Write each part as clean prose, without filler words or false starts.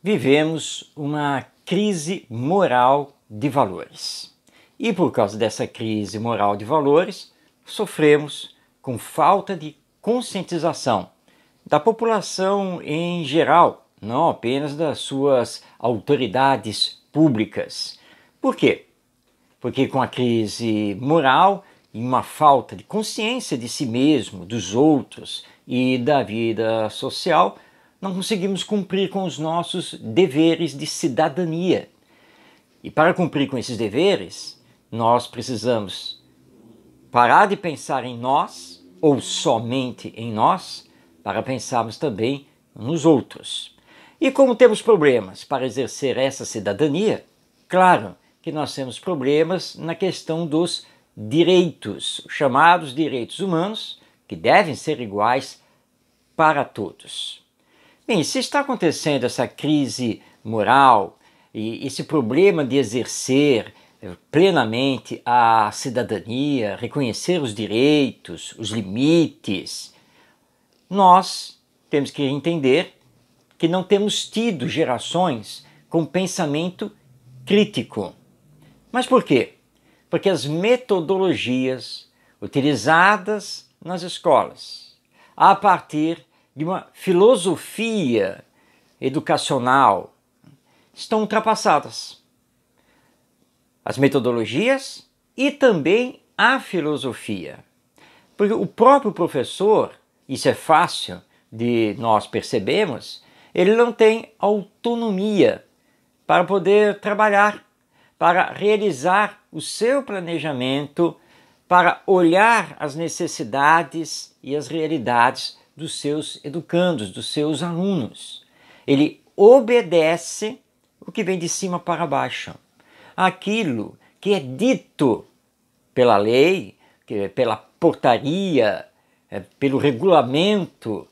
Vivemos uma crise moral de valores. E por causa dessa crise moral de valores, sofremos com falta de conscientização da população em geral, não apenas das suas autoridades públicas. Por quê? Porque com a crise moral e uma falta de consciência de si mesmo, dos outros e da vida social, não conseguimos cumprir com os nossos deveres de cidadania. E para cumprir com esses deveres, nós precisamos parar de pensar em nós, ou somente em nós, para pensarmos também nos outros. E como temos problemas para exercer essa cidadania, claro que nós temos problemas na questão dos direitos, chamados direitos humanos, que devem ser iguais para todos. Bem, se está acontecendo essa crise moral e esse problema de exercer plenamente a cidadania, reconhecer os direitos, os limites, nós temos que entender que não temos tido gerações com pensamento crítico. Mas por quê? Porque as metodologias utilizadas nas escolas, a partir de uma filosofia educacional, estão ultrapassadas. As metodologias e também a filosofia. Porque o próprio professor, isso é fácil de nós percebermos, ele não tem autonomia para poder trabalhar, para realizar o seu planejamento, para olhar as necessidades e as realidades dos seus educandos, dos seus alunos. Ele obedece o que vem de cima para baixo. Aquilo que é dito pela lei, pela portaria, pelo regulamento,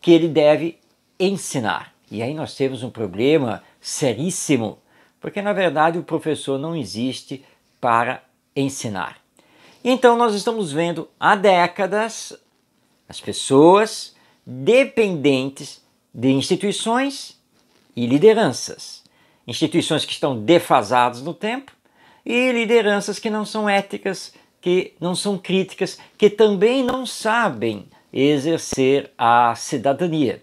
que ele deve ensinar. E aí nós temos um problema seríssimo, porque na verdade o professor não existe para ensinar. Então nós estamos vendo há décadas as pessoas dependentes de instituições e lideranças. Instituições que estão defasadas no tempo e lideranças que não são éticas, que não são críticas, que também não sabem exercer a cidadania.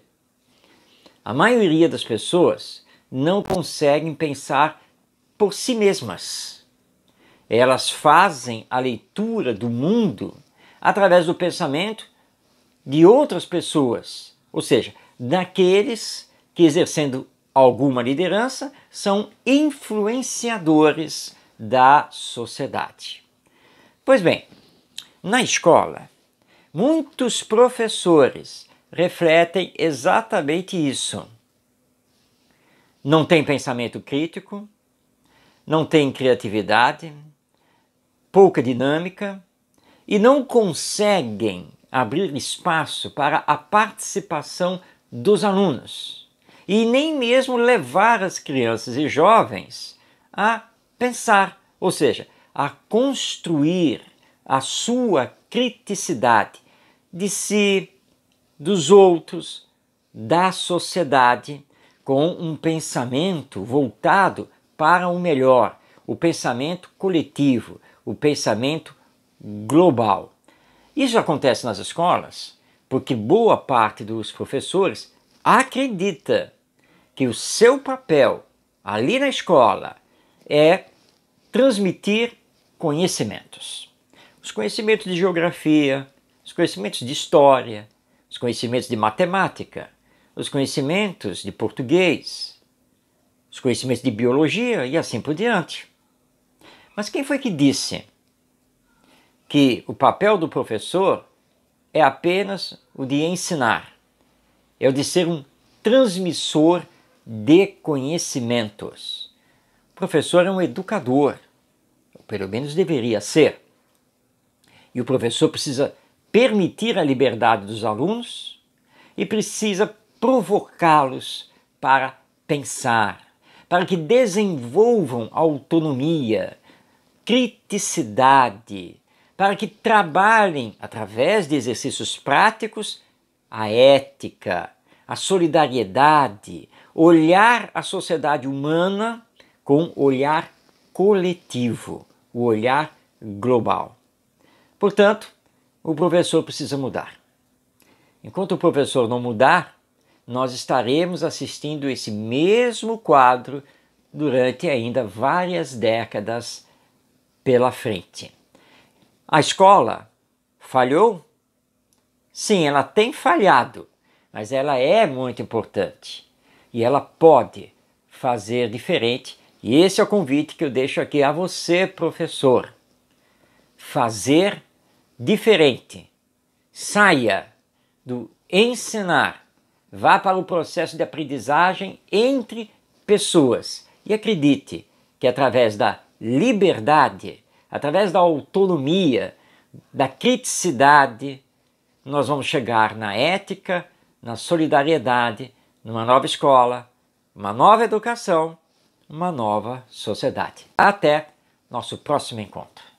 A maioria das pessoas não conseguem pensar por si mesmas. Elas fazem a leitura do mundo através do pensamento de outras pessoas, ou seja, daqueles que, exercendo alguma liderança, são influenciadores da sociedade. Pois bem, na escola, muitos professores refletem exatamente isso. Não tem pensamento crítico, não tem criatividade, pouca dinâmica e não conseguem abrir espaço para a participação dos alunos e nem mesmo levar as crianças e jovens a pensar, ou seja, a construir a sua criticidade de si, dos outros, da sociedade, com um pensamento voltado para o melhor, o pensamento coletivo, o pensamento global. Isso acontece nas escolas porque boa parte dos professores acredita que o seu papel ali na escola é transmitir conhecimentos. Os conhecimentos de geografia, os conhecimentos de história, os conhecimentos de matemática, os conhecimentos de português, os conhecimentos de biologia e assim por diante. Mas quem foi que disse que o papel do professor é apenas o de ensinar? É o de ser um transmissor de conhecimentos. O professor é um educador, ou pelo menos deveria ser. E o professor precisa permitir a liberdade dos alunos e precisa provocá-los para pensar, para que desenvolvam autonomia, criticidade, para que trabalhem, através de exercícios práticos, a ética, a solidariedade, olhar a sociedade humana com olhar coletivo, o olhar global. Portanto, o professor precisa mudar. Enquanto o professor não mudar, nós estaremos assistindo esse mesmo quadro durante ainda várias décadas pela frente. A escola falhou? Sim, ela tem falhado, mas ela é muito importante e ela pode fazer diferente. E esse é o convite que eu deixo aqui a você, professor. Fazer diferente. Saia do ensinar, vá para o processo de aprendizagem entre pessoas e acredite que através da liberdade, através da autonomia, da criticidade, nós vamos chegar na ética, na solidariedade, numa nova escola, uma nova educação, uma nova sociedade. Até nosso próximo encontro.